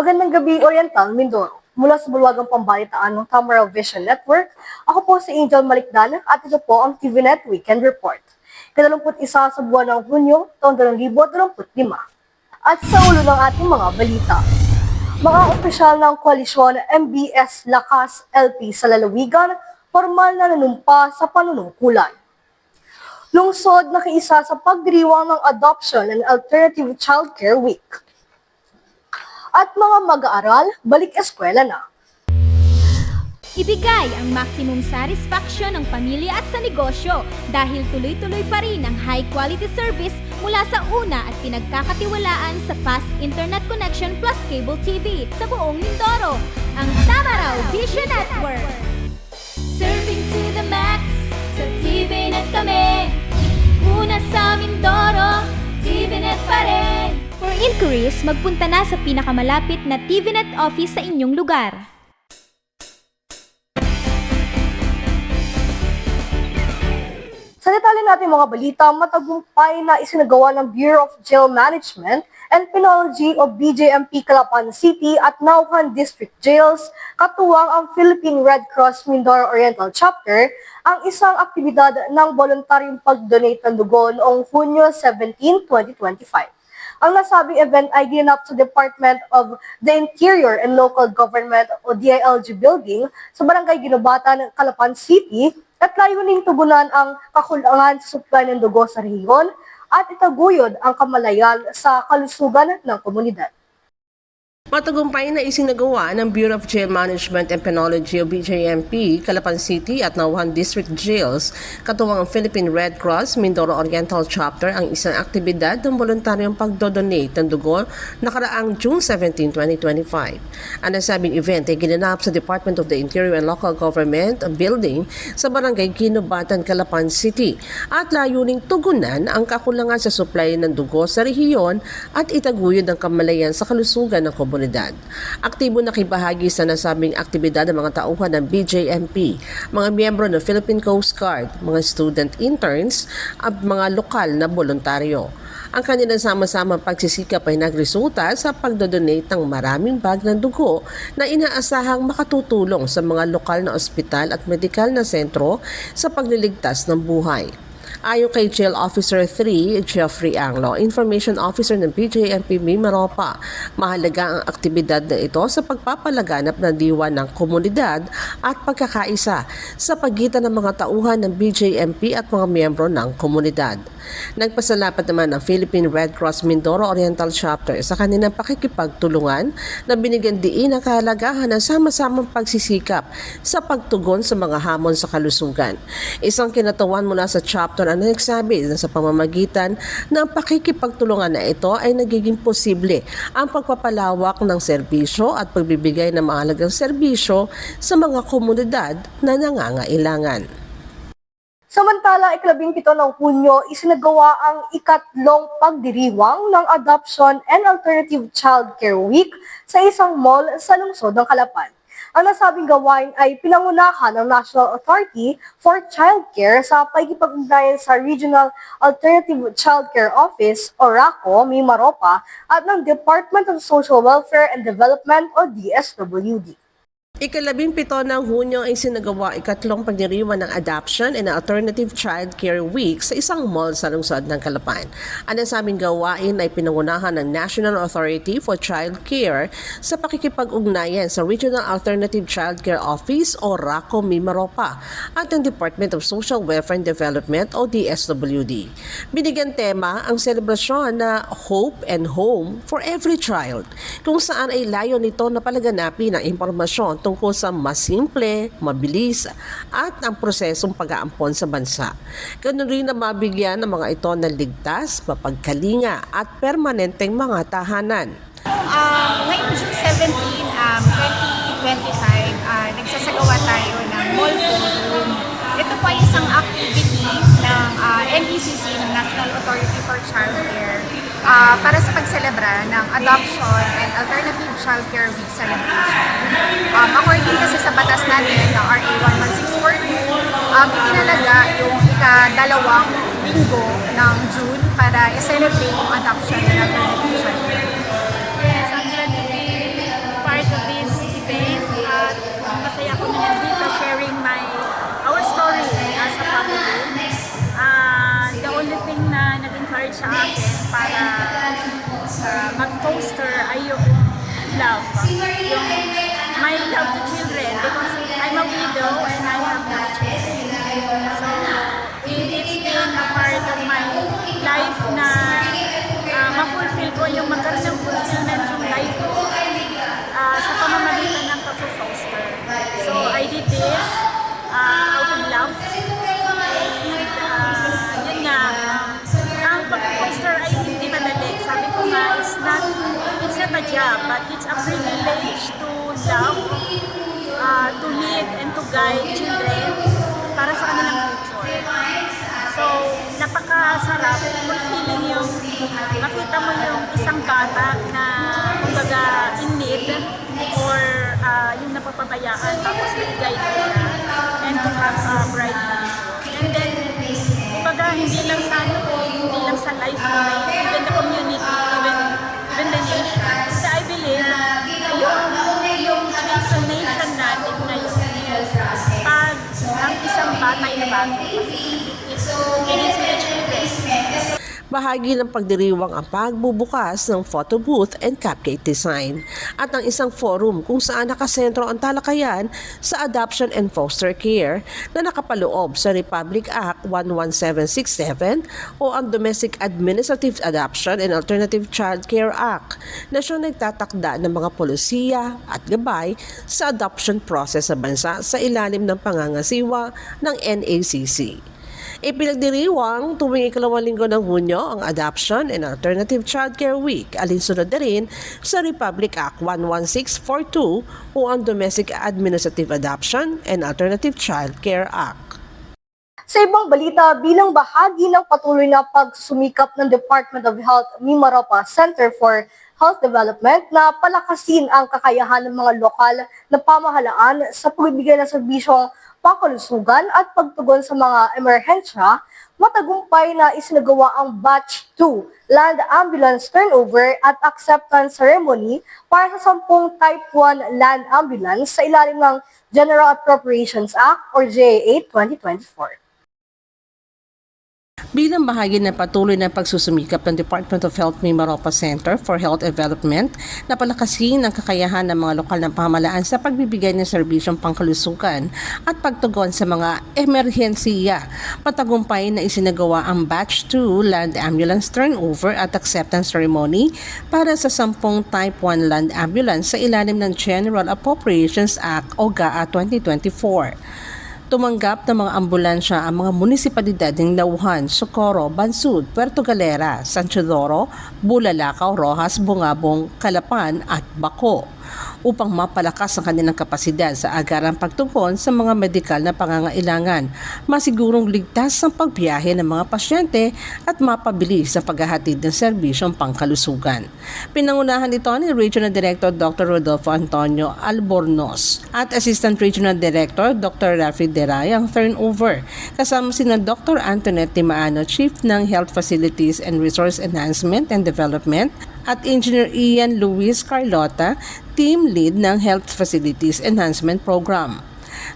Magandang gabi, Oriental, Mindoro. Mula sa bulwagang pambalitaan ng Tamara Vision Network, ako po si Angel Malikdan at ito po ang TVNet Weekend Report. Ikadalamput-isa sa buwan ng Hunyo, taong 2025. At sa ulo ng ating mga balita, mga opisyal ng koalisyon MBS Lakas LP sa lalawigan, formal na nanumpa sa panunungkulan. Lungsod nakiisa sa pagdiriwang ng Adoption and Alternative Childcare Week. At mga mag-aaral, balik eskwela na. Ibigay ang maximum satisfaction ng pamilya at sa negosyo dahil tuloy-tuloy pa rin ang high-quality service mula sa una at pinagkakatiwalaan sa fast internet connection plus cable TV sa buong Mindoro, ang Tamaraw Vision Network. Serving to the max, sa TVNet kami. Una sa Mindoro, TVNet pa rin. For inquiries, magpunta na sa pinakamalapit na TVNet office sa inyong lugar. Sa detalye natin mga balita, matagumpay na isinagawa ng Bureau of Jail Management and Penology o BJMP Calapan City at Nauhan District Jails, katuwang ang Philippine Red Cross Mindoro Oriental Chapter, ang isang aktibidad ng voluntaryong pag-donate ng dugo noong Hunyo 17, 2025. Ang nasabing event ay ginanap sa Department of the Interior and Local Government o DILG Building sa Barangay Ginubatan, Calapan City at layuning tugunan ang kakulangan sa supply ng dugo sa rehiyon at itaguyod ang kamalayan sa kalusugan ng komunidad. Matagumpay na isinagawa ng Bureau of Jail Management and Penology o BJMP, Calapan City at Nauhan District Jails, katuwang ang Philippine Red Cross Mindoro Oriental Chapter ang isang aktibidad ng voluntaryong pagdodonate ng dugo nakaraang June 17, 2025. Ang nasabing event ay ginanap sa Department of the Interior and Local Government Building sa Barangay Ginubatan, Calapan City at layuning tugunan ang kakulangan sa supply ng dugo sa rehiyon at itaguyod ang kamalayan sa kalusugan ng komunidad. Aktibo nakibahagi sa nasabing aktibidad ng mga tauhan ng BJMP, mga miyembro ng Philippine Coast Guard, mga student interns at mga lokal na voluntaryo. Ang kanilang sama-samang pagsisikap ay nagresulta sa pagdodonate ng maraming bag ng dugo na inaasahang makatutulong sa mga lokal na ospital at medikal na sentro sa pagliligtas ng buhay. Ayon kay Jail Officer 3, Jeffrey Anglo, Information Officer ng BJMP Mimaropa, mahalaga ang aktibidad na ito sa pagpapalaganap ng diwa ng komunidad at pagkakaisa sa pagitan ng mga tauhan ng BJMP at mga miyembro ng komunidad. Nagpasalamat naman ang Philippine Red Cross Mindoro Oriental Chapter sa kanilang pakikipagtulungan na binigyan diin ang kahalagahan ng sama-samang pagsisikap sa pagtugon sa mga hamon sa kalusugan. Isang kinatawan mula sa chapter ang nagsabi na sa pamamagitan ng pakikipagtulungan na ito ay nagiging posible ang pagpapalawak ng serbisyo at pagbibigay ng mahalagang serbisyo sa mga komunidad na nangangailangan. Samantala, ika-17 ng Hunyo, isinagawa ang ikatlong pagdiriwang ng Adoption and Alternative Childcare Week sa isang mall sa lungsod ng Calapan. Ang nasabing gawain ay pinangunahan ng National Authority for Childcare sa pakikipag-ugnayan sa Regional Alternative Childcare Office o RACO, Mimaropa at ng Department of Social Welfare and Development o DSWD. Ika-17 ng Hunyo ay sinagawa ikatlong pagdiriwang ng Adoption and Alternative Child Care Week sa isang mall sa lungsod ng Calapan. Ang nasabing gawain ay pinangunahan ng National Authority for Child Care sa pakikipag-ugnayan sa Regional Alternative Child Care Office o RACO Mimaropa at ng Department of Social Welfare and Development o DSWD. Binigyan tema ang selebrasyon na Hope and Home for Every Child, kung saan ay layo nito na palaganapin ang impormasyon tungkol sa mas simple, mabilis at ang prosesong pag-aampon sa bansa. Ganun rin na mabigyan ng mga ito ng ligtas, mapagkalinga at permanenteng mga tahanan. Ngayong June 17, 2025, nagsasagawa tayo ng Mall Forum. Ito po ay isang activity ng NECC, ng National Authority for Childcare, para sa pagselebra ng Adoption and Alternative Childcare Week celebration. According kasi sa batas natin na RA 11642, itinalaga yung ika-2 linggo ng June para i-celebrate yung adoption and alternative childcare. sa akin para mag-poster ay yung love. Yung my love to children because I'm a widow and I have no children. So, it's been a part of my life na ma-fulfill ko yung magkaroon ng fulfillment yung life ko sa pamamagitan ng pag-poster. So, I did this out of love. And yun nga, ang pag-poster ay hindi madali. Sabi ko nga, it's not a job, but it's a privilege to love, to lead and to guide children para sa kanilang future. So, napakasarap, fulfilling yung makita mo yung isang bata na kumbaga in need or yung napapabayaan tapos nag-guide mo siya and to have a bright future. And then, kumbaga hindi lang sa life mo, even the community, even the nation. Kasi I believe yung transformation natin ngayon pag ang isang bata ay nabago, it is the children. Bahagi ng pagdiriwang ang pagbubukas ng photo booth and cupcake design at ang isang forum kung saan nakasentro ang talakayan sa adoption and foster care na nakapaloob sa Republic Act 11767 o ang Domestic Administrative Adoption and Alternative Child Care Act na siyang nagtatakda ng mga polisiya at gabay sa adoption process sa bansa sa ilalim ng pangangasiwa ng NACC. Ipinagdiriwang tuwing ikalawang linggo ng Hunyo ang Adoption and Alternative Child Care Week, alinsunod na rin sa Republic Act 11642 o ang Domestic Administrative Adoption and Alternative Child Care Act. Sa ibang balita, bilang bahagi ng patuloy na pagsusumikap ng Department of Health Mimaropa Center for Health Development na palakasin ang kakayahan ng mga lokal na pamahalaan sa pagbibigay ng serbisyong pangkalusugan at pagtugon sa mga emerhensya, matagumpay na isinagawa ang Batch 2 Land Ambulance Turnover at Acceptance Ceremony para sa 10 Type 1 Land Ambulance sa ilalim ng General Appropriations Act or GA 8 2024. Bilang bahagi ng patuloy na pagsusumikap ng Department of Health Mimaropa Center for Health Development na palakasin ang kakayahan ng mga lokal na pamahalaan sa pagbibigay ng serbisyong pangkalusugan at pagtugon sa mga emerhensiya, matagumpay na isinagawa ang Batch 2 Land Ambulance Turnover at Acceptance Ceremony para sa 10 Type 1 Land Ambulance sa ilalim ng General Appropriations Act o GAA 2024. Tumanggap ng mga ambulansya ang mga munisipalidad ng Nauhan, Socorro, Bansud, Puerto Galera, San Teodoro, Bulalakaw, Rojas, Bungabong, Calapan at Baco upang mapalakas ang kanilang kapasidad sa agarang pagtugon sa mga medikal na pangangailangan, masigurong ligtas ang pagbiyahe ng mga pasyente at mapabilis ang paghahatid ng serbisyong pangkalusugan. Pinangunahan ito ni Regional Director Dr. Rodolfo Antonio Albornoz at Assistant Regional Director Dr. Rafi Deray ang turnover, kasama sina Dr. Antoinette Timaano, Chief ng Health Facilities and Resource Enhancement and Development, at Engineer Ian Luis Carlota, Team Lead ng Health Facilities Enhancement Program.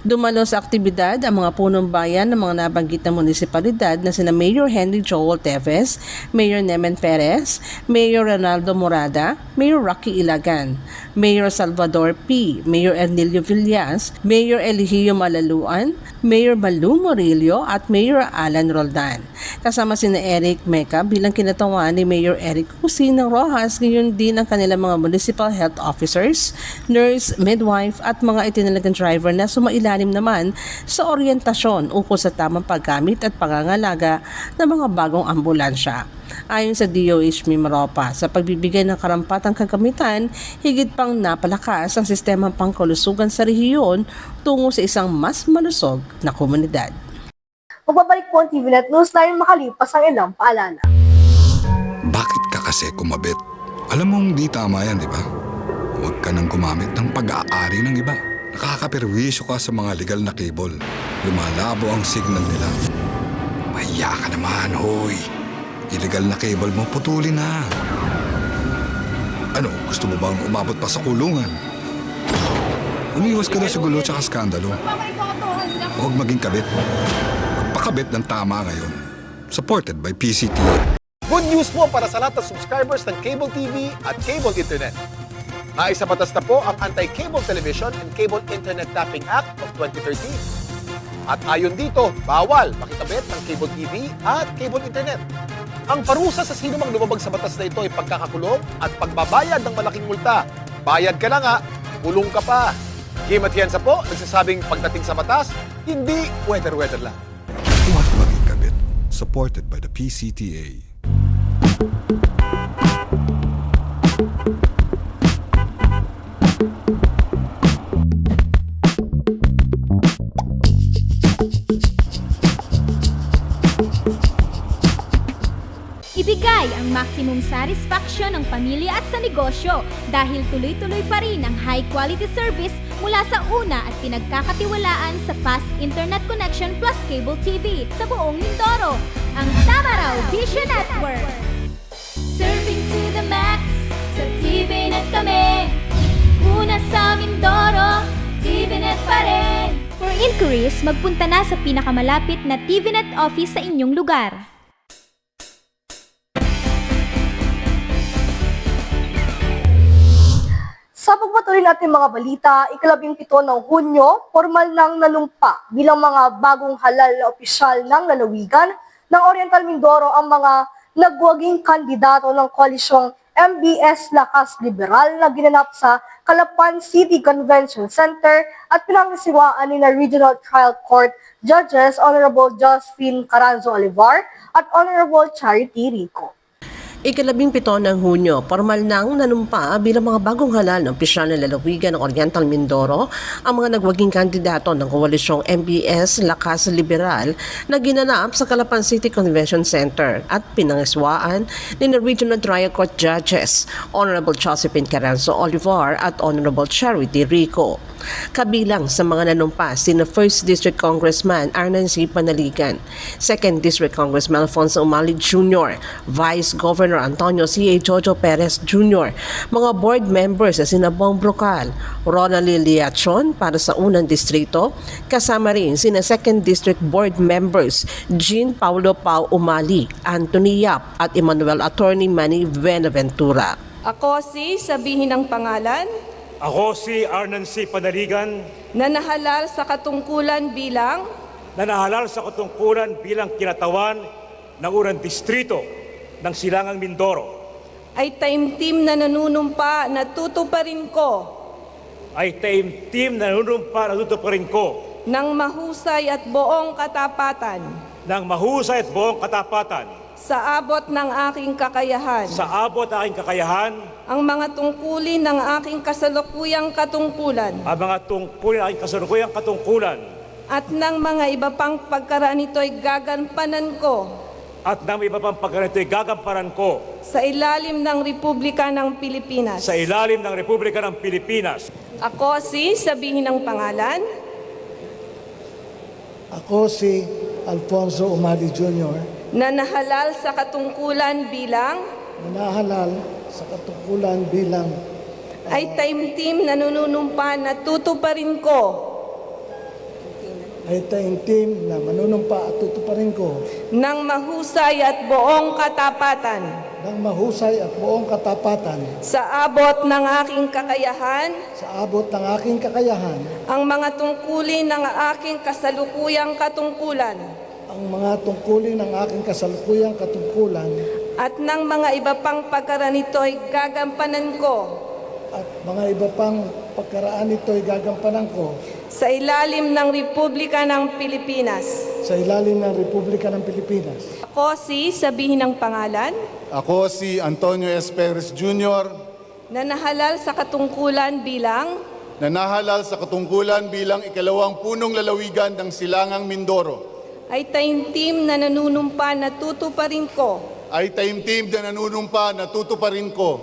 Dumalo sa aktibidad ang mga punong bayan ng mga nabanggit na munisipalidad na sina Mayor Henry Joel Teves, Mayor Nemen Perez, Mayor Ronaldo Morada, Mayor Rocky Ilagan, Mayor Salvador P., Mayor Ernilio Villas, Mayor Eligio Malaluan, Mayor Malu Morillo at Mayor Alan Roldan. Kasama sina Eric Meca bilang kinatawan ni Mayor Eric Cusino Rojas, gayon din ang kanilang mga municipal health officers, nurse, midwife at mga itinalagang driver na sumailalim naman sa oryentasyon ukol sa tamang paggamit at pangangalaga ng mga bagong ambulansya. Ayon sa DOH Mimaropa, sa pagbibigay ng karampatang kagamitan, higit pang napalakas ang sistemang pangkalusugan sa rehiyon tungo sa isang mas malusog na komunidad. Magbabalik po ang TVNet Newsline makalipas ang ilang paalala. Bakit ka kasi kumabit? Alam mong di tama yan, di ba? Huwag ka nang gumamit ng pag-aari ng iba. Nakakaperwisyo ka sa mga legal na cable. Lumalabo ang signal nila. Mahiya ka naman, hoy. Illegal na cable mo, putulin na. Ano, gusto mo bang umabot pa sa kulungan? Umiwas ka na sa gulo tsaka skandalo. Huwag maging kabit. Magpakabit ng tama ngayon. Supported by PCT. Good news po para sa lahat ng subscribers ng cable TV at cable internet. Naisa batas na po ang Anti-Cable Television and Cable Internet Tapping Act of 2013. At ayon dito, bawal makitabit ng cable TV at cable internet. Ang parusa sa sino mang lumabag sa batas na ito ay pagkakakulong at pagbabayad ng malaking multa. Bayad ka na nga, kulong ka pa. Kim Atienza po, nagsasabing pagdating sa batas, hindi weather-weather lang. Huwag maging kabit. Supported by the PCTA. Ibigay ang maximum satisfaction ng pamilya at sa negosyo dahil tuloy-tuloy pa rin ang high-quality service mula sa una at pinagkakatiwalaan sa fast internet connection plus cable TV sa buong Mindoro, ang Tamaraw Vision Network. Serving to the max, sa TVNet kami. Una sa Mindoro, TVNet pa rin. For inquiries, magpunta na sa pinakamalapit na TVNet office sa inyong lugar. Sa pagpatuloy natin mga balita, ika-17 ng Hunyo, formal nang nanumpa bilang mga bagong halal na opisyal ng lalawigan ng Oriental Mindoro ang mga nagwaging kandidato ng koalisyong MBS Lakas Liberal na ginanap sa Calapan City Convention Center at pinangasiwaan ni na Regional Trial Court Judges Honorable Josephine Caranzo Olivar at Honorable Charity Rico. Ika-17 ng Hunyo, formal nang nanumpa bilang mga bagong halal ng opisyal na lalawigan ng Oriental Mindoro ang mga nagwaging kandidato ng koalisyong MBS Lakas Liberal na ginanap sa Calapan City Convention Center at pinangiswaan ni na Regional Trial Court Judges Honorable Josephine Caranzo Olivar at Honorable Charity Rico. Kabilang sa mga nanumpa sina 1st District Congressman Arnan C. Panaligan, 2nd District Congressman Alfonso Umali Jr., Vice Governor Antonio C.A. Jojo Perez Jr., mga board members na sina Bong Brocal, Ronald Liachon para sa unang distrito, kasama rin sina 2nd District Board members Jean Paulo Pau Umali, Anthony Yap at Emmanuel Attorney Manny Venaventura. Ako si sabihin ng pangalan Ako si Arnan C. Panaligan na nahalal sa katungkulan bilang na nahalal sa katungkulan bilang kinatawan ng unang distrito ng Silangang Mindoro ay taimtim na nanunumpa na tutuparin ko ng mahusay at buong katapatan ng mahusay at buong katapatan sa abot ng aking kakayahan ang mga tungkulin ng aking kasalukuyang katungkulan at ng mga iba pang pagkaraan nito'y gagampanan ko sa ilalim ng Republika ng Pilipinas. Ako si sabihin ng pangalan Ako si Alfonso Umali Jr. na nahalal sa katungkulan bilang ay taimtim na nanunumpa na tutuparin ko ng mahusay at buong katapatan sa abot ng aking kakayahan ang mga tungkulin ng aking kasalukuyang katungkulan at ng mga iba pang pagkaraan nito'y gagampanan ko sa ilalim ng Republika ng Pilipinas. Ako si sabihin ng pangalan Ako si Antonio S. Perez Jr. na nahalal sa katungkulan bilang ikalawang punong lalawigan ng Silangang Mindoro ay taimtim na nanunumpa na tutuparin ko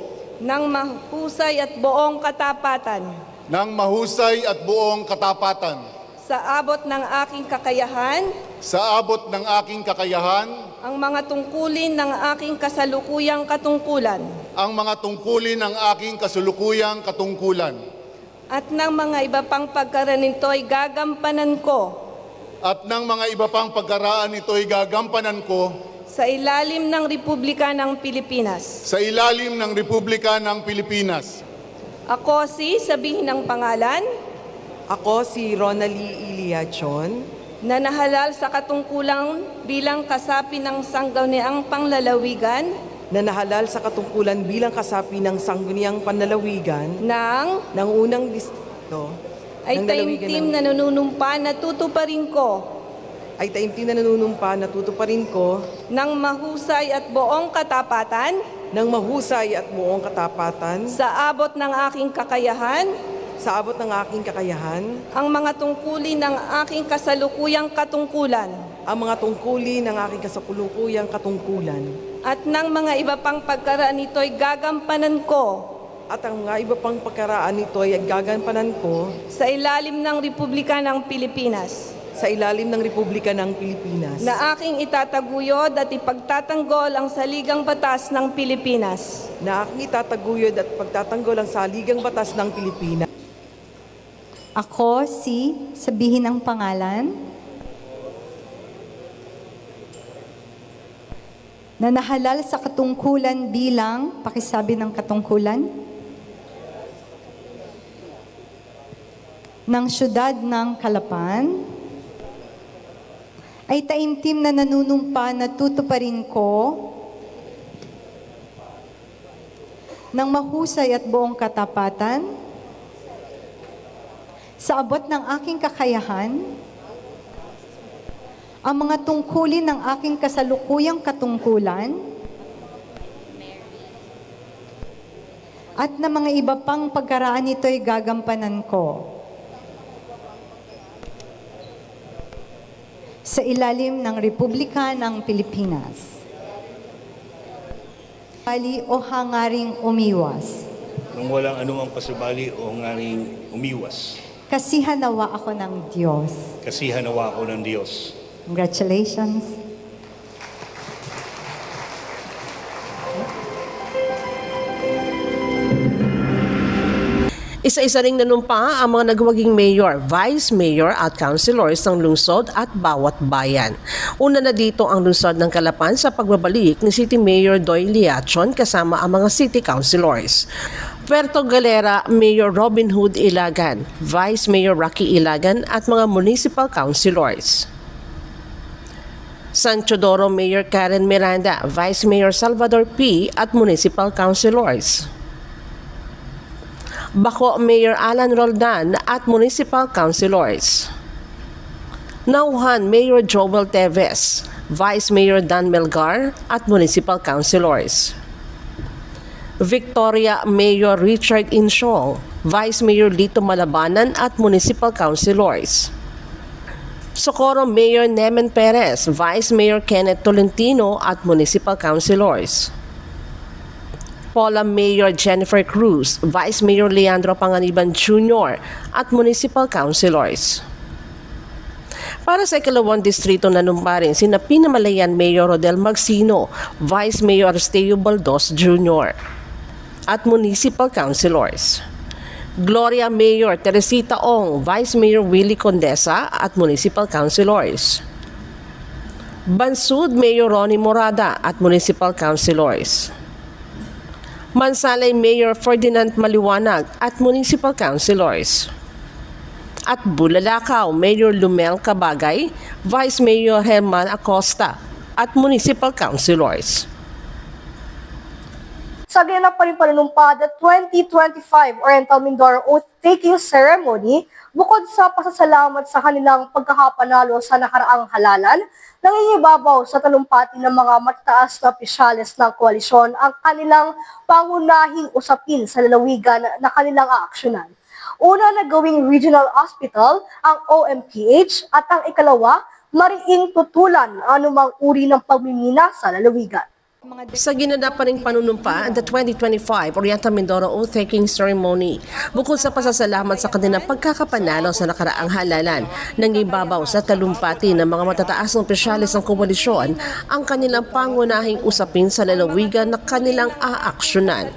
ng mahusay at buong katapatan sa abot ng aking kakayahan ang mga tungkulin ng aking kasalukuyang katungkulan at ng mga iba pang pagkaraan nito'y gagampanan ko sa ilalim ng Republika ng Pilipinas. sa ilalim ng Republika ng Pilipinas. Ako si, sabihin ang pangalan, Ako si Ronalie Iliachon, na nahalal sa katungkulang bilang kasapi ng sangguniang panglalawigan na nahalal sa katungkulan bilang kasapi ng sangguniang panlalawigan ng unang distrito ay ng lalawigan taimtim ng- na nanunumpa na tutuparin ko ay taimtim na nanunumpa na tutuparin ko ng mahusay at buong katapatan ng mahusay at buong katapatan sa abot ng aking kakayahan sa abot ng aking kakayahan ang mga tungkulin ng aking kasalukuyang katungkulan ang mga tungkulin ng aking kasakulukuyang katungkulan at ng mga iba pang pagkaraan nito'y gagampanan ko at ang mga iba pang pagkaraan nito ay gagampanan ko sa ilalim ng Republika ng Pilipinas sa ilalim ng Republika ng Pilipinas na aking itataguyod at ipagtatanggol ang saligang batas ng Pilipinas. na aking itataguyod at pagtatanggol ang saligang batas ng Pilipinas. Ako si, sabihin ang pangalan, na nahalal sa katungkulan bilang, pakisabi ng katungkulan, ng syudad ng Calapan, ay taimtim na nanunumpa na tutuparin ko ng mahusay at buong katapatan sa abot ng aking kakayahan ang mga tungkulin ng aking kasalukuyang katungkulan at na mga iba pang pagkaraan nito'y gagampanan ko sa ilalim ng Republika ng Pilipinas. Bali o hangaring umiwas. Nang walang anumang pasubali o hangaring umiwas. Kasihan nawa ako ng Diyos. Kasihan nawa ako ng Diyos. Congratulations. Isa-isa ring nanumpa ang mga nagwaging mayor, vice mayor at councilors ng lungsod at bawat bayan. Una na dito ang lungsod ng Calapan sa pagbabalik ni City Mayor Doy Liachon kasama ang mga city councilors. Puerto Galera, Mayor Robin Hood Ilagan, Vice Mayor Rocky Ilagan at mga municipal councilors. San Teodoro, Mayor Karen Miranda, Vice Mayor Salvador P. at municipal councilors. Baco, Mayor Alan Roldan at municipal councilors. Nauhan, Mayor Joel Teves, Vice Mayor Dan Melgar at municipal councilors. Victoria, Mayor Richard Insyong, Vice Mayor Lito Malabanan at municipal councilors. Socorro, Mayor Nemen Perez, Vice Mayor Kenneth Tolentino at municipal councilors. Paula, Mayor Jennifer Cruz, Vice Mayor Leandro Panganiban Jr. at municipal councilors. Para sa ikalawang distrito nanumpa rin sina Pinamalayan Mayor Rodel Magsino, Vice Mayor Arsteo Baldos Jr. at municipal councilors. Gloria, Mayor Teresita Ong, Vice Mayor Willie Condesa at municipal councilors. Bansud, Mayor Ronnie Morada at municipal councilors. Mansalay, Mayor Ferdinand Maliwanag at municipal councilors. At Bulalakaw, Mayor Lumel Cabagay, Vice Mayor Herman Acosta at municipal councilors. Sa ganap pa rin panunumpa, the 2025 Oriental Mindoro Oath-Taking Ceremony, bukod sa pasasalamat sa kanilang pagkakapanalo sa nakaraang halalan, nangingibabaw sa talumpati ng mga matataas na opisyales ng koalisyon ang kanilang pangunahing usapin sa lalawigan na kanilang aaksyonan. Una na gawing regional hospital ang OMPH at ang ikalawa, mariing tutulan ang anumang uri ng pagmimina sa lalawigan. Sa ginanap pa ring panunumpa ang the 2025 Oriental Mindoro Oath-Taking Ceremony. Bukod sa pasasalamat sa kanilang pagkakapanalo sa nakaraang halalan, nangibabaw sa talumpati ng mga matataas na opisyalis ng koalisyon ang kanilang pangunahing usapin sa lalawigan na kanilang aaksyonan.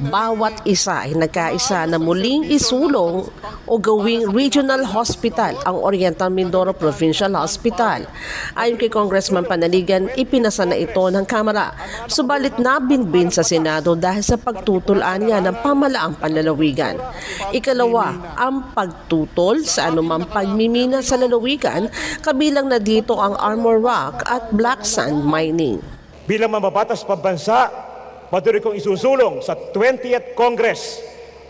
Bawat isa ay nagkaisa na muling isulong o gawing regional hospital ang Oriental Mindoro Provincial Hospital. Ayon kay Congressman Panaligan, ipinasa na ito ng Kamara. Subalit nabinbin sa Senado dahil sa pagtutulan niya ng pamalaang panlalawigan. Ikalawa, ang pagtutol sa anumang pagmimina sa lalawigan, kabilang na dito ang Armor Rock at Black Sand Mining. Bilang mambabatas pambansa, patuloy kong isusulong sa 20th Congress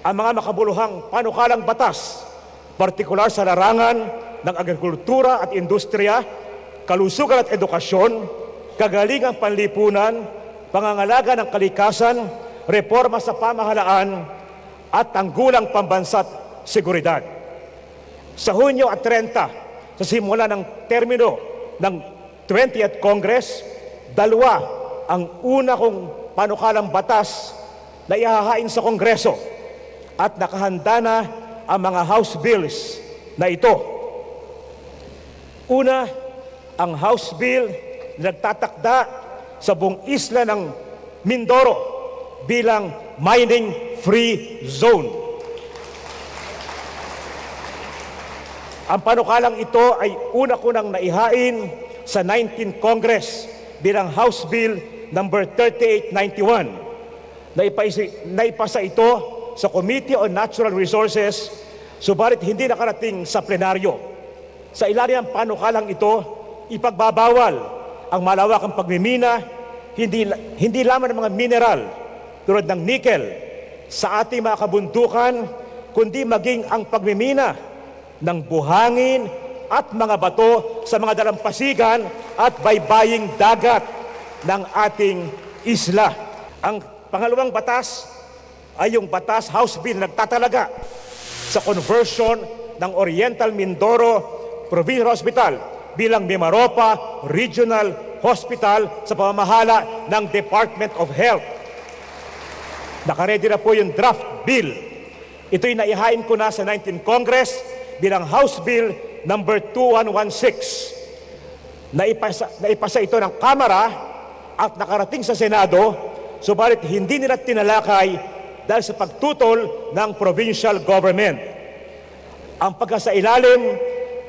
ang mga makabuluhang panukalang batas, partikular sa larangan ng agrikultura at industriya, kalusugan at edukasyon, kagalingang panlipunan, pangangalaga ng kalikasan, reforma sa pamahalaan, at tanggulang pambansa't seguridad. Sa Hunyo at 30, sa simula ng termino ng 20th Congress, dalawa ang una kong panukalang batas na ihahain sa Kongreso at nakahanda na ang mga House Bills na ito. Una, ang House Bill na nagtatakda sa buong isla ng Mindoro bilang mining-free zone. Ang panukalang ito ay una ko nang naihain sa 19th Congress bilang House Bill number 3891. Naipasa ito sa Committee on Natural Resources, subalit hindi nakarating sa plenaryo. Sa ilalim ng panukalang ito, ipagbabawal ang malawakang pagmimina, hindi lamang ng mga mineral tulad ng nickel sa ating mga kabundukan, kundi maging ang pagmimina ng buhangin at mga bato sa mga dalampasigan at baybaying dagat ng ating isla. Ang pangalawang batas ay yung batas House Bill na nagtatalaga sa conversion ng Oriental Mindoro Provincial Hospital bilang Mimaropa Regional Hospital sa pamamahala ng Department of Health. Nakaredy na po yung draft bill. Ito'y naihain ko na sa 19th Congress bilang House Bill number 2116. Naipasa ito ng Kamara at nakarating sa Senado, subalit hindi nila tinalakay dahil sa pagtutol ng provincial government. Ang pagkasailalim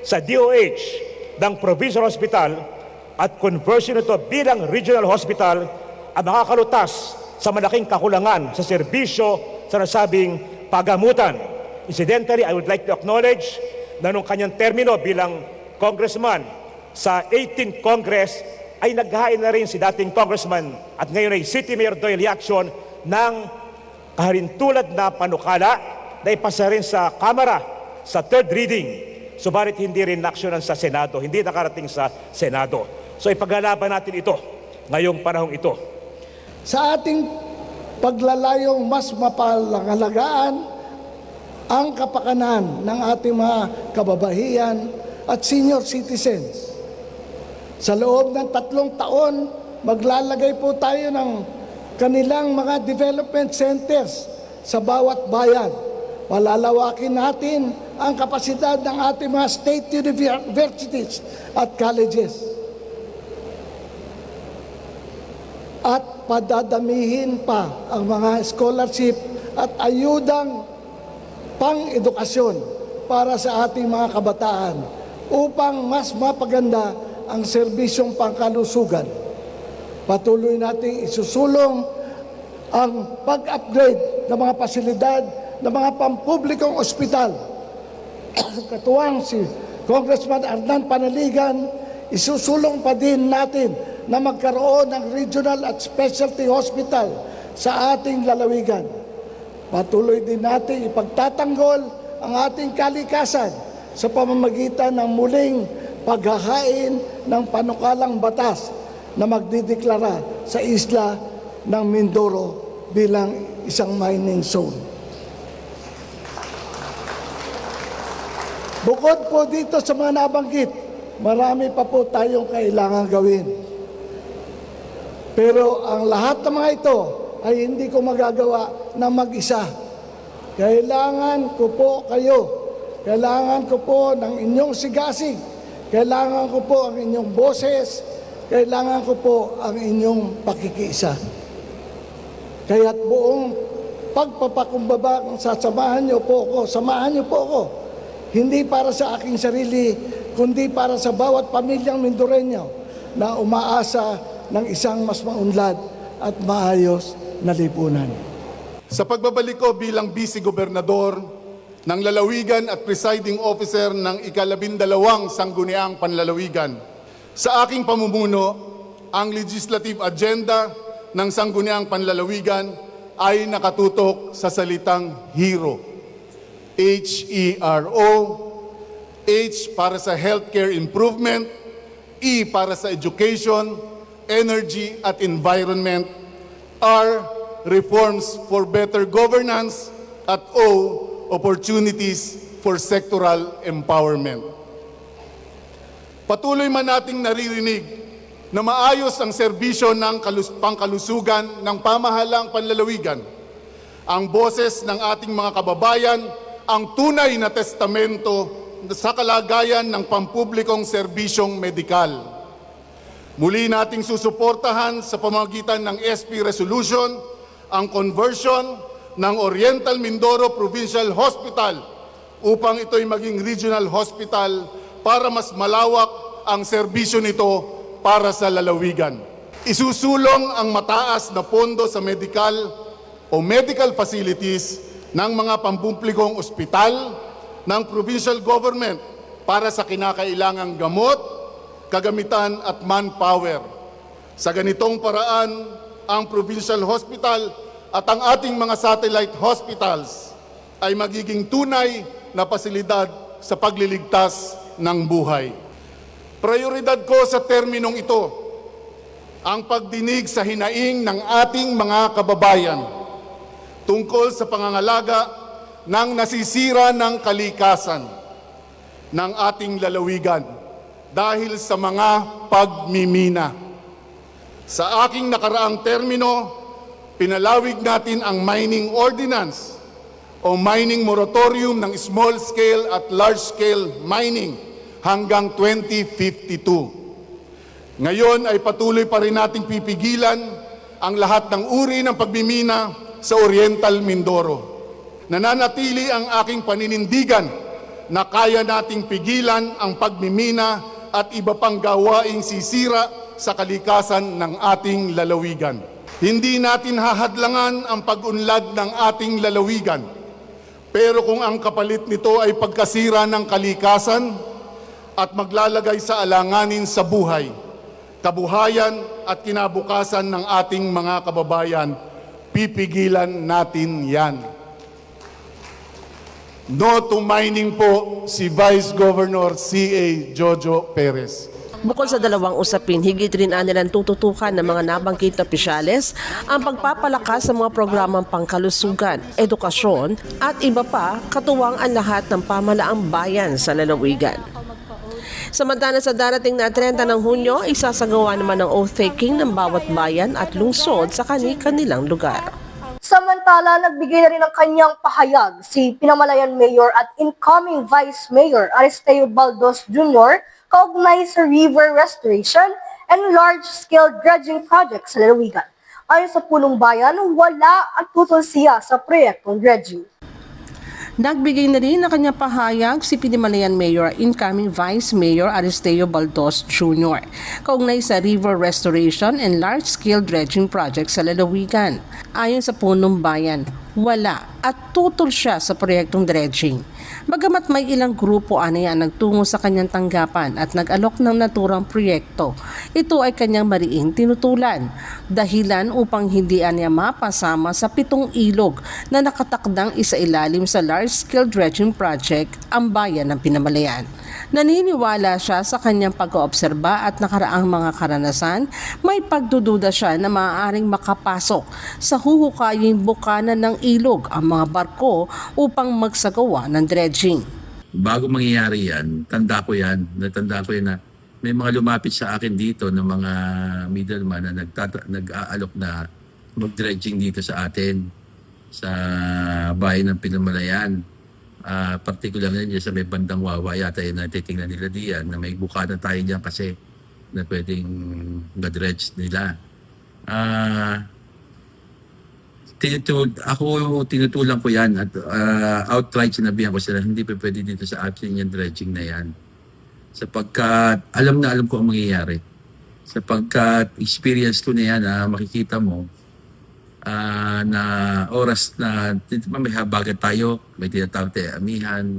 sa DOH ng Provincial Hospital at conversion nito bilang regional hospital ang makakalutas sa malaking kakulangan sa serbisyo sa nasabing pagamutan. Incidentally, I would like to acknowledge na nung kanyang termino bilang congressman sa 18th Congress ay naghain na rin si dating congressman at ngayon ay City Mayor Doyle Lacson ng kahalintulad na panukala na ipasa rin sa Kamara sa third reading. Subalit hindi rin naksyonan sa Senado, hindi nakarating sa Senado. So ipaglalaban natin ito ngayong panahong ito. Sa ating paglalayong mas mapangalagaan ang kapakanan ng ating mga kababayan at senior citizens. Sa loob ng 3 taon, maglalagay po tayo ng kanilang mga development centers sa bawat bayan. Malalawakin natin ang kapasidad ng ating mga state universities at colleges. At padadamihin pa ang mga scholarship at ayudang pang-edukasyon para sa ating mga kabataan upang mas mapaganda ang serbisyong pangkalusugan. Patuloy nating isusulong ang pag-upgrade ng mga pasilidad ng mga pampublikong ospital. Katuwang si Congressman Arnan Panaligan, isusulong pa din natin na magkaroon ng regional at specialty hospital sa ating lalawigan. Patuloy din natin ipagtatanggol ang ating kalikasan sa pamamagitan ng muling paghahain ng panukalang batas na magdideklara sa isla ng Mindoro bilang isang mining zone. Bukod po dito sa mga nabanggit, marami pa po tayong kailangan gawin. Pero ang lahat ng mga ito ay hindi ko magagawa na mag-isa. Kailangan ko po kayo. Kailangan ko po ng inyong sigasig. Kailangan ko po ang inyong boses. Kailangan ko po ang inyong pakikiisa. Kaya't buong pagpapakumbaba, samahan niyo po ako. Hindi para sa aking sarili, kundi para sa bawat pamilyang Mindoreño na umaasa ng isang mas maunlad at maayos na lipunan. Sa pagbabalik ko bilang Vice-Gobernador ng Lalawigan at Presiding Officer ng ika-12 Sangguniang Panlalawigan, sa aking pamumuno, ang legislative agenda ng Sangguniang Panlalawigan ay nakatutok sa salitang HERO. H-E-R-O, H para sa healthcare improvement, E para sa education, energy at environment, R, reforms for better governance, at O, opportunities for sectoral empowerment. Patuloy man nating naririnig na maayos ang serbisyo ng pangkalusugan ng pamahalang panlalawigan. Ang boses ng ating mga kababayan ang tunay na testamento sa kalagayan ng pampublikong serbisyong medikal. Muli nating susuportahan sa pamamagitan ng SP Resolution ang conversion ng Oriental Mindoro Provincial Hospital upang ito'y maging regional hospital para mas malawak ang serbisyo nito para sa lalawigan. Isusulong ang mataas na pondo sa medical facilities ng mga pampublikong ospital ng provincial government para sa kinakailangang gamot, kagamitan at manpower. Sa ganitong paraan, ang provincial hospital at ang ating mga satellite hospitals ay magiging tunay na pasilidad sa pagliligtas ng buhay. Prioridad ko sa terminong ito ang pagdinig sa hinaing ng ating mga kababayan tungkol sa pangangalaga ng nasisira ng kalikasan ng ating lalawigan dahil sa mga pagmimina. Sa aking nakaraang termino, pinalawig natin ang mining ordinance o mining moratorium ng small-scale at large-scale mining hanggang 2052. Ngayon ay patuloy pa rin nating pipigilan ang lahat ng uri ng pagmimina sa Oriental Mindoro. Nananatili ang aking paninindigan na kaya nating pigilan ang pagmimina at iba pang gawaing sisira sa kalikasan ng ating lalawigan. Hindi natin hahadlangan ang pag-unlad ng ating lalawigan. Pero kung ang kapalit nito ay pagkasira ng kalikasan at maglalagay sa alanganin sa buhay, kabuhayan at kinabukasan ng ating mga kababayan, pipigilan natin yan. No to mining po si Vice Governor C.A. Jojo Perez. Bukod sa dalawang usapin, higit rin nilang tututukan ng mga nabanggit na opisyales ang pagpapalakas sa mga programang pangkalusugan, edukasyon at iba pa katuwang ang lahat ng pamahalaang bayan sa lalawigan. Samantala sa darating na 30 ng Hunyo, isasagawa naman ang oath-taking ng bawat bayan at lungsod sa kani-kanilang lugar. Samantala, nagbigay na rin ng kanyang pahayag si Pinamalayan Mayor at incoming Vice Mayor Aristeo Baldos Jr. kaugnay sa river restoration and large-scale dredging project sa lalawigan. Ayon sa punong bayan, wala ang tutol siya sa proyektong dredging. Nagbigay na rin ng kanyang pahayag si Pinamalayan Mayor incoming Vice Mayor Aristeo Baldos Jr. kaugnay sa river restoration and large-scale dredging project sa lalawigan. Ayon sa punong bayan, wala at tutol siya sa proyektong dredging. Bagamat may ilang grupo aniya nagtungo sa kanyang tanggapan at nag-alok ng naturang proyekto, ito ay kanyang mariing tinutulan. Dahilan upang hindi aniya mapasama sa 7 ilog na nakatakdang isailalim sa large-scale dredging project ang bayan ng Pinamalayan. Naniniwala siya sa kanyang pag-oobserba at nakaraang mga karanasan, may pagdududa siya na maaaring makapasok sa huhukaying bukana ng ilog ang mga barko upang magsagawa ng dredging. Bago mangyayari yan, natanda ko yan na may mga lumapit sa akin dito ng mga middleman na nag-aalok na mag-dredging dito sa atin sa bayan ng Pinamalayan. Particular na dyan sa may bandang Wawa yata yung natitingnan nila diyan na may bukana tayo dyan kasi na pwedeng ma-dredge nila. Ako tinutulang ko yan at outright sinabihan ko sila hindi pa pwede dito sa atin yung dredging na yan. Sapagkat alam ko ang mangyayari. Sapagkat experience ko na yan makikita mo na oras na may habagat tayo, may tinatawag tayo amihan,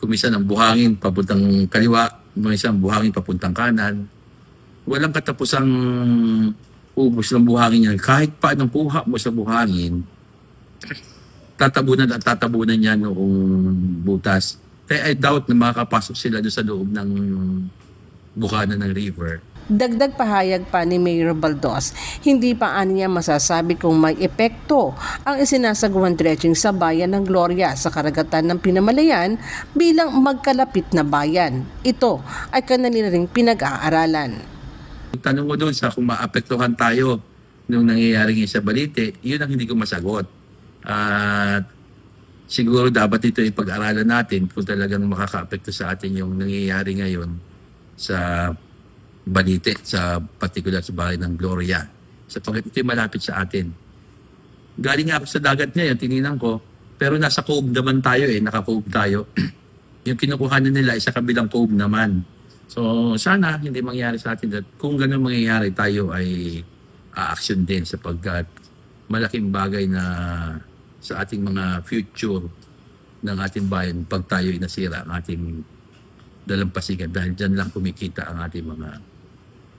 kumisan ang buhangin papuntang kaliwa, kumisan ang buhangin papuntang kanan. Walang katapusang ubos ng buhangin yan. Kahit pa anong kuha mo sa buhangin, tatabunan at tatabunan yan noong butas. Kaya I doubt na makakapasok sila doon sa loob ng bukana ng river. Dagdag pahayag pa ni Mayor Baldos, hindi pa niya masasabi kung may epekto ang isinasagawang dredging sa bayan ng Gloria sa karagatan ng Pinamalayan bilang magkalapit na bayan. Ito ay kanila ring pinag-aaralan. Tanong mo doon sa kung maapektuhan tayo nung nangyayari sa Balite, yun ang hindi ko masagot. At siguro dapat ito ipag-aralan natin kung talagang makaka-apekto sa atin yung nangyayari ngayon sa Balite, sa particular sa bahay ng Gloria. Sapagkat ito malapit sa atin. Galing nga ako sa dagat ngayon, tininan ko, pero nasa cove naman tayo naka-cove tayo. Yung kinukuhanan nila ay sa kabilang cove naman. So sana hindi mangyari sa atin at kung ganun mangyayari tayo ay a-action din sapagkat malaking bagay na sa ating mga future ng ating bayan pag tayo nasira ang ating dalampasigan dahil dyan lang kumikita ang ating mga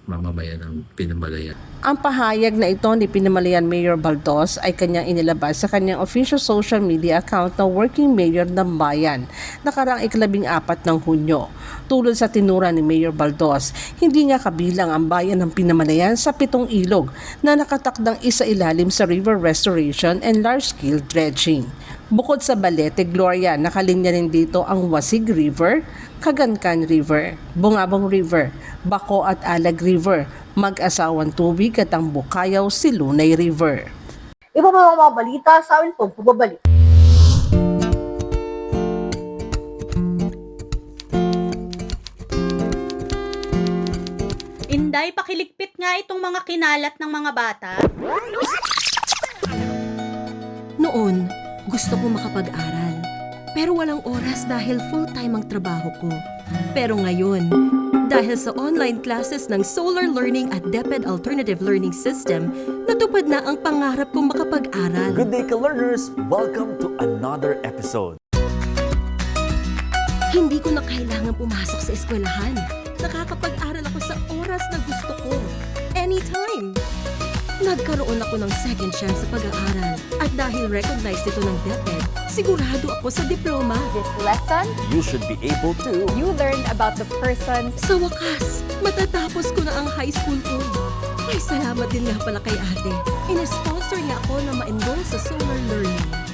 mamamayan ng Pinamalayan. Ang pahayag na ito ni Pinamalayan Mayor Baldos ay kanyang inilabas sa kanyang official social media account na Working Mayor ng Bayan nakaraang 14 ng Hunyo. Tulad sa tinura ni Mayor Baldos, hindi nga kabilang ang bayan ng Pinamalayan sa 7 ilog na nakatakdang isailalim sa river restoration and large-scale dredging. Bukod sa Balete, Gloria, nakalinya rin dito ang Wasig River, Kagankan River, Bungabong River, Bako at Alag River, Mag-asawang Tubig at ang Bukayaw Silunay River. Iba pa mga balita sa amin pong pagbabalik. Inday, pakiligpit nga itong mga kinalat ng mga bata. Noon, gusto ko makapag-aral. Pero walang oras dahil full-time ang trabaho ko. Pero ngayon, dahil sa online classes ng Solar Learning at DepEd Alternative Learning System, natupad na ang pangarap kong makapag-aral. Good day, ka-learners! Welcome to another episode. Hindi ko na kailangan pumasok sa eskwelahan. Nakakapag-aral ako sa oras na gusto ko. Anytime! Nagkaroon ako ng second chance sa pag-aaral. At dahil recognized ito ng DepEd, sigurado ako sa diploma. This lesson, You should be able to. you learned about the persons. Sa wakas, matatapos ko na ang high school ko. Ay, salamat din nga pala kay ate. Ina-sponsor niya ako na ma-enroll sa Solar Learning.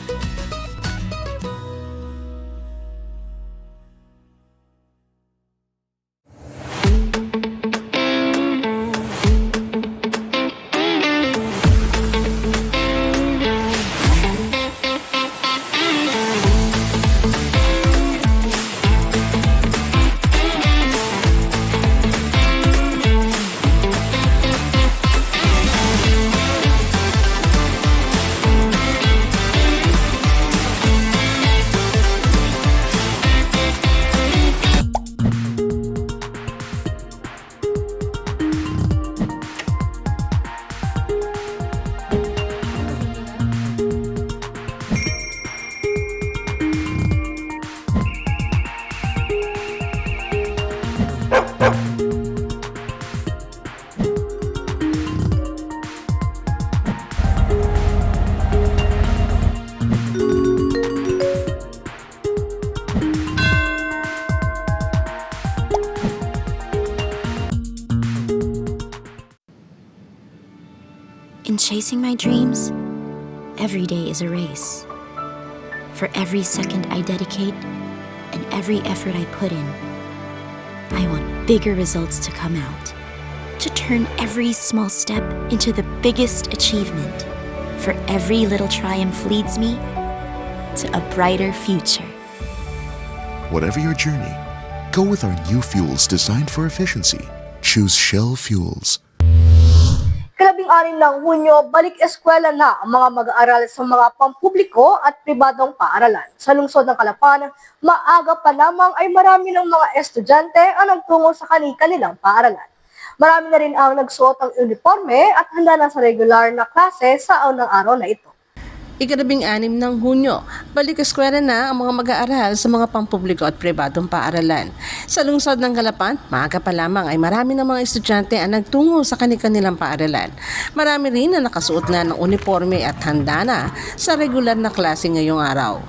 In chasing my dreams, every day is a race. For every second I dedicate and every effort I put in, I want bigger results to come out. To turn every small step into the biggest achievement. For every little triumph leads me to a brighter future. Whatever your journey, go with our new fuels designed for efficiency. Choose Shell Fuels. Kalabing-anim ng Hunyo, balik eskwela na ang mga mag-aaral sa mga pampubliko at pribadong paaralan. Sa lungsod ng Calapan, maaga pa lamang ay marami ng mga estudyante ang nagtungo sa kanilang paaralan. Marami na rin ang nagsuot ng uniforme at handa na sa regular na klase sa unang araw na ito. Ika-16 ng Hunyo, balik eskwela na ang mga mag-aaral sa mga pampubliko at pribadong paaralan. Sa lungsod ng Calapan, maaga pa lamang ay marami ng mga estudyante ang nagtungo sa kanilang paaralan. Marami rin na nakasuot na ng uniforme at handa na sa regular na klase ngayong araw.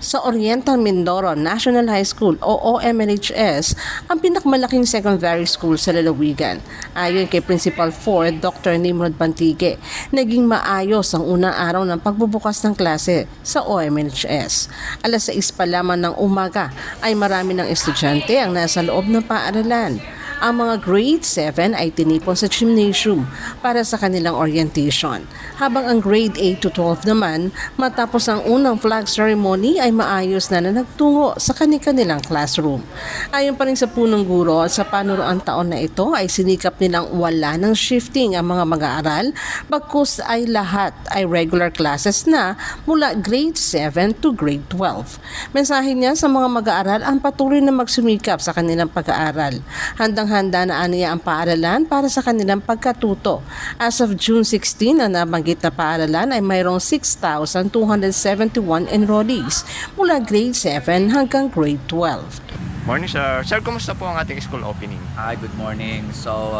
Sa Oriental Mindoro National High School o OMNHS, ang pinakmalaking secondary school sa lalawigan. Ayon kay Principal 4 Dr. Nimrod Bantige, naging maayos ang unang araw ng pagbubukas ng klase sa OMNHS. Alas 6 pa lamang ng umaga ay marami ng estudyante ang nasa loob ng paaralan. Ang mga grade 7 ay tinipon sa gymnasium para sa kanilang orientation, habang ang grade 8 to 12 naman matapos ang unang flag ceremony ay maayos na nagtungo sa kanilang classroom. Ayon pa rin sa punong guro, sa panuroang taon na ito ay sinikap nilang wala ng shifting ang mga mag-aaral, bagkus ay lahat ay regular classes na mula grade 7 to grade 12. Mensahe niya sa mga mag-aaral ang patuloy na magsumikap sa kanilang pag-aaral. Handang-handa na aniya ang paaralan para sa kanilang pagkatuto. As of June 16, ang nabanggit na paaralan ay mayroong 6,271 enrollees mula grade 7 hanggang grade 12. Morning sir. Sir, kumusta po ang ating school opening? Hi, good morning. So,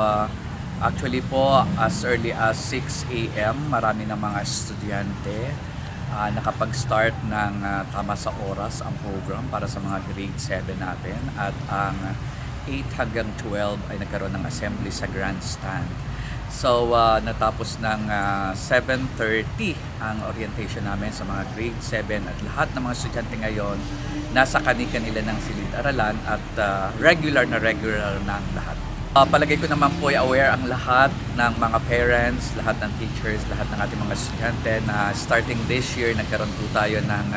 actually po, as early as 6 a.m., marami ng mga estudyante nakapag-start ng tama sa oras ang program para sa mga grade 7 natin. At ang 8 hanggang 12 ay nagkaroon ng assembly sa grandstand. So, natapos ng 7:30 ang orientation namin sa mga grade 7 at lahat ng mga estudyante ngayon nasa kanila ng silid-aralan at regular na ang lahat. Palagay ko naman po ay aware ang lahat ng mga parents, lahat ng teachers, lahat ng ating mga estudyante na starting this year nagkaroon po tayo ng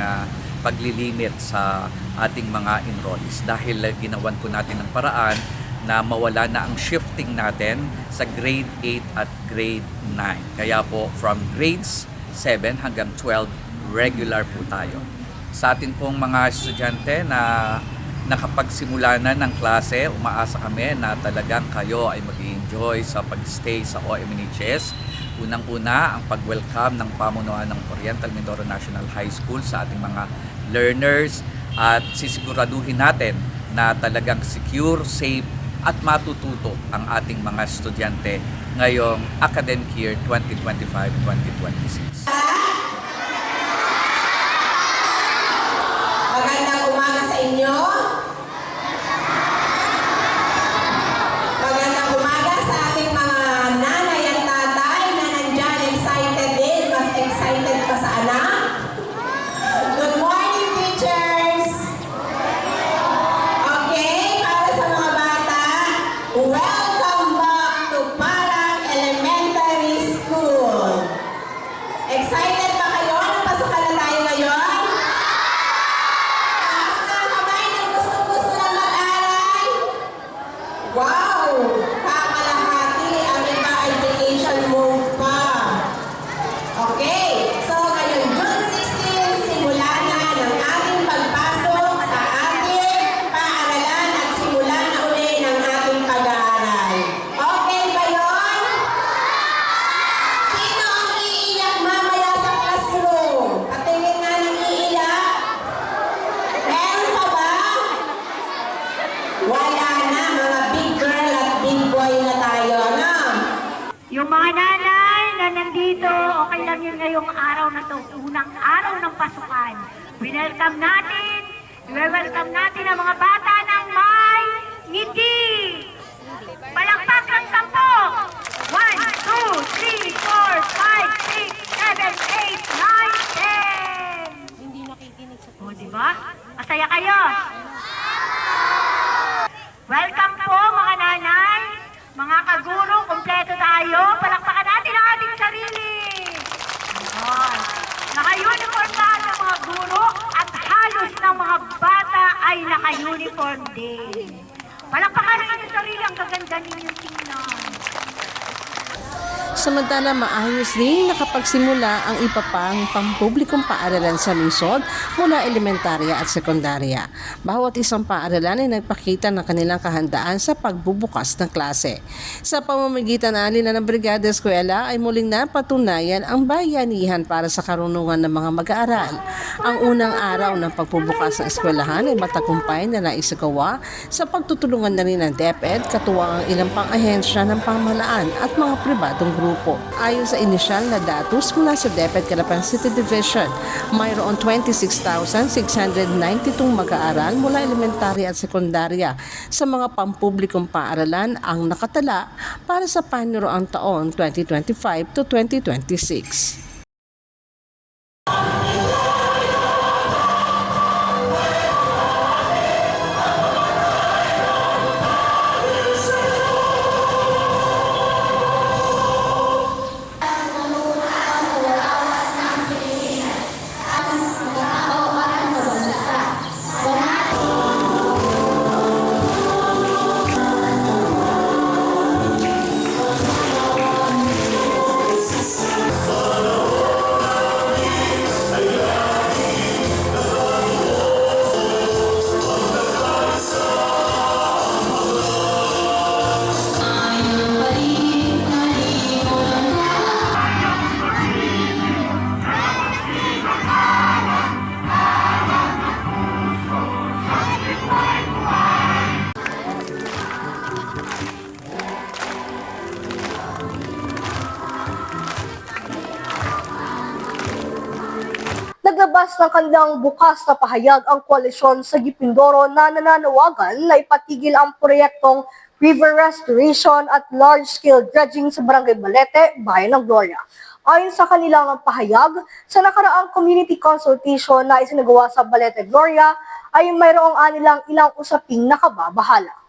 paglilimit sa ating mga enrollees dahil ginawan po natin ng paraan na mawala na ang shifting natin sa grade 8 at grade 9. Kaya po from grades 7 hanggang 12 regular po tayo. Sa atin pong mga estudyante na nakapagsimula na ng klase, umaasa kami na talagang kayo ay mag-enjoy sa pag-stay sa OMNHS. Unang-una, ang pag-welcome ng pamunuan ng Oriental Mindoro National High School sa ating mga learners at sisiguraduhin natin na talagang secure, safe at matututo ang ating mga estudyante ngayong academic year 2025-2026. Magandang umaga sa inyo. Magandang umaga sa ating mga nanay at tatay na nandyan excited din, mas excited pa sa anak. Good morning, teachers! Okay, para sa mga bata, welcome back to Parang Elementary School. Excited ba kayo? Napasukan na tayo ngayon? Taas na ang kamay ng gusto lang mag-aral. Wow! Kakalahati, ang iba ay vacation mode pa. Okay, so ngayon June 16, simula na ng ating pagpasok sa ating paaralan at simula na uli ng ating pag-aaral. Okay ba yun? Sino ang iiyak mamaya sa classroom? Patingin nga ng iiyak. Meron pa ba? Wala na, mga big girl at big boy na tayo, no? Yung mga nanay na nandito, okay lang yun ngayong araw na to, unang araw ng pasukan. Welcome natin ang mga bata ng may ngiti. Palakpak ng 10. 1, 2, 3, 4, 5, 6, 7, 8, 9, 10. O, diba? Masaya kayo? Welcome po naka-uniform din. Palakpakan ang inyong sarili, ang gaganda ninyong tingnan. Samantala, maayos din nakapagsimula ang iba pang pampublikong paaralan sa lungsod mula elementarya at sekundarya. Bawat isang paaralan ay nagpakita ng kanilang kahandaan sa pagbubukas ng klase. Sa pamamagitan nila ng Brigada Eskwela ay muling napatunayan ang bayanihan para sa karunungan ng mga mag-aaral. Ang unang araw ng pagbubukas ng eskwelahan ay matagumpay na naisagawa sa pagtutulungan na rin ng DepEd, katuwang ang ilang pang-ahensya ng pamahalaan at mga pribadong grupo. Ayon sa inisyal na datos mula sa DepEd Calapan City Division, mayroon 26,692 mag-aaral mula elementarya at sekundarya sa mga pampublikong paaralan ang nakatala para sa paniroang taon 2025 to 2026. Naglabas ng kanilang bukas na pahayag ang koalisyon sa Gipindoro na nananawagan na ipatigil ang proyektong river restoration at large-scale dredging sa Barangay Balete, Bayan ng Gloria. Ayon sa kanilang pahayag, sa nakaraang community consultation na isinagawa sa Balete, Gloria, ay mayroong anilang ilang usaping nakababahala.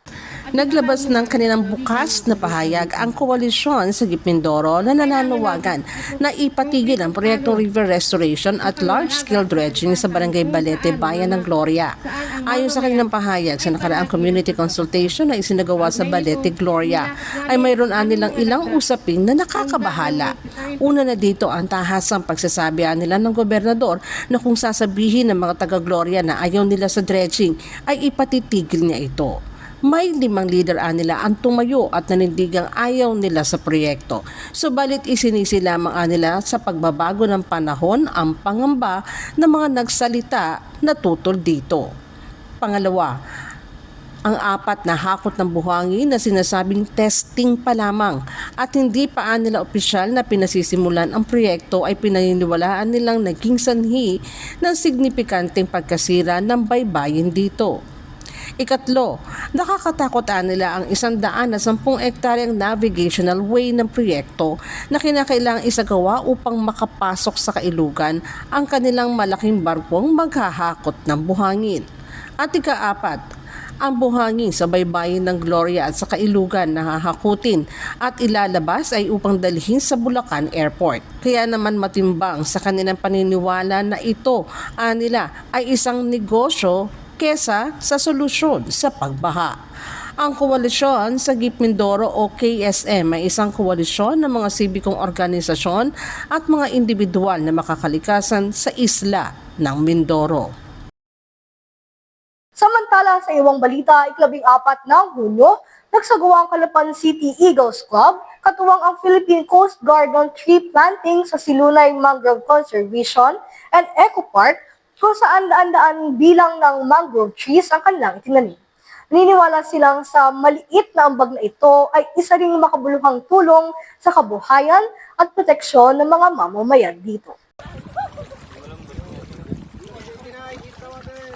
Naglabas ng kanilang bukas na pahayag ang koalisyon sa Gipindoro na nananawagan na ipatigil ang proyektong river restoration at large-scale dredging sa Barangay Balete, Bayan ng Gloria. Ayon sa kanilang pahayag, sa nakaraang community consultation na isinagawa sa Balete, Gloria, ay mayroon nilang ilang usaping na nakakabahala. Una na dito ang tahasang pagsasabi nila ng gobernador na kung sasabihin ng mga taga-Gloria na ayaw nila sa dredging, ay ipatitigil niya ito. May 5 leader nila ang tumayo at nanindigang ayaw nila sa proyekto. Subalit isinisi lamang nila sa pagbabago ng panahon ang pangamba ng mga nagsalita na tutol dito. Pangalawa, ang 4 na hakot ng buhangin na sinasabing testing pa lamang at hindi pa nila opisyal na pinasisimulan ang proyekto ay pinaniniwalaan nilang naging sanhi ng signifikanteng pagkasira ng baybayin dito. Ikatlo, nakakatakot nila ang 110 hektaryang navigational way ng proyekto na kinakailangang isagawa upang makapasok sa kailugan ang kanilang malaking barkong maghahakot ng buhangin. At ika-4, ang buhangin sa baybayin ng Gloria at sa kailugan na hahakutin at ilalabas ay upang dalhin sa Bulacan Airport. Kaya naman matimbang sa kanilang paniniwala na ito nila ay isang negosyo kesa sa solusyon sa pagbaha. Ang koalisyon sa Gipindoro o KSM ay isang koalisyon ng mga sibikong organisasyon at mga individual na makakalikasan sa isla ng Mindoro. Samantala sa iwang balita, 14 ng Hunyo, nagsagawa ang Calapan City Eagles Club, katuwang ang Philippine Coast Guard ng tree planting sa Silunay Mangrove Conservation and Eco Park kung saan daan-daan bilang ng mangrove trees ang kanilang itinanim. Naniniwala silang sa maliit na ambag na ito ay isa ring makabuluhang tulong sa kabuhayan at proteksyon ng mga mamamayan dito.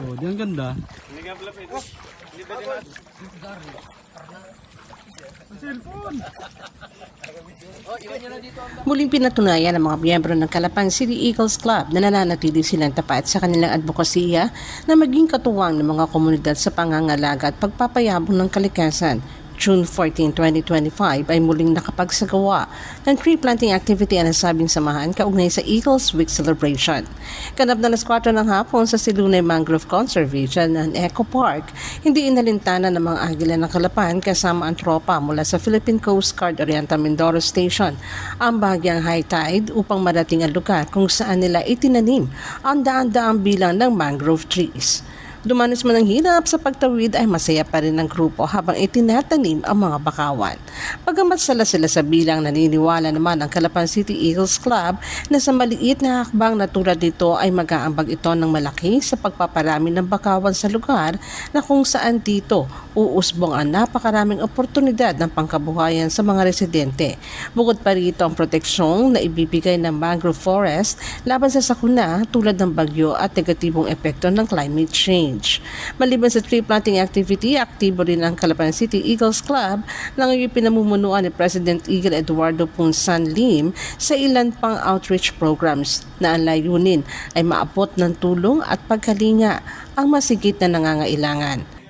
Oh, diyan ganda. Muling pinatunayan ng mga miyembro ng Calapan City Eagles Club na nananatili silang tapat sa kanilang advokasya na maging katuwang ng mga komunidad sa pangangalaga at pagpapayabong ng kalikasan, June 14, 2025 ay muling nakapagsagawa ng tree planting activity ang nasabing samahan kaugnay sa Eagles Week celebration. Ganap na alas 4 ng hapon sa Silunay Mangrove Conservation and Eco Park, hindi inalintana ng mga agila ng Calapan kasama ang tropa mula sa Philippine Coast Guard Oriental Mindoro Station ang bahagyang high tide upang marating ang lugar kung saan nila itinanim ang daan-daang bilang ng mangrove trees. Dumanos man ang hirap sa pagtawid ay masaya pa rin ng grupo habang itinatanim ang mga bakawan. Pagamat sala sila sa bilang, naniniwala naman ang Calapan City Eagles Club na sa maliit na hakbang na tulad nito ay mag-aambag ito ng malaki sa pagpaparami ng bakawan sa lugar na kung saan dito uusbong ang napakaraming oportunidad ng pangkabuhayan sa mga residente. Bukod pa rito ang proteksyong na ibibigay ng mangrove forest laban sa sakuna tulad ng bagyo at negatibong epekto ng climate change. Maliban sa tree planting activity, aktibo rin ang Calapan City Eagles Club na ngayon pinamumunuan ni President Eagle Eduardo Punsan Lim sa ilan pang outreach programs na ang layunin ay maabot ng tulong at pagkalinga ang masigit na nangangailangan.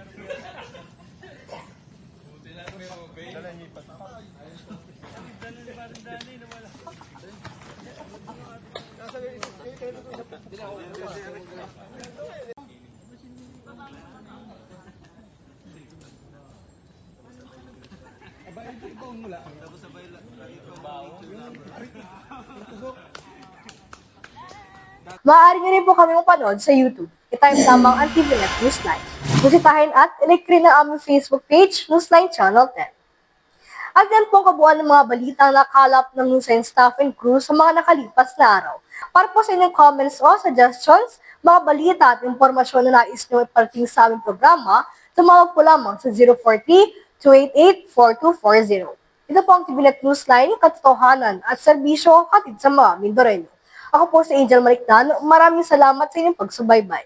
Maaari niyo rin po kami mapanood sa YouTube. I-type lamang ang TVNet Newsline. Bisitahin at ilike rin ang aming Facebook page, Newsline Channel 10. At yan po ang kabuuan ng mga balita na nakalap ng Newsline staff and crew sa mga nakalipas na araw. Para po sa inyong comments o suggestions, mga balita at impormasyon na nais nyo iparating sa aming programa, tumawag po lamang sa 040-288-4240. Ito po ang TVNet Newsline, katotohanan at serbisyo hatid sa mga Mindoreño. Ako po si Angel Mariknan. Maraming salamat sa inyong pagsubaybay.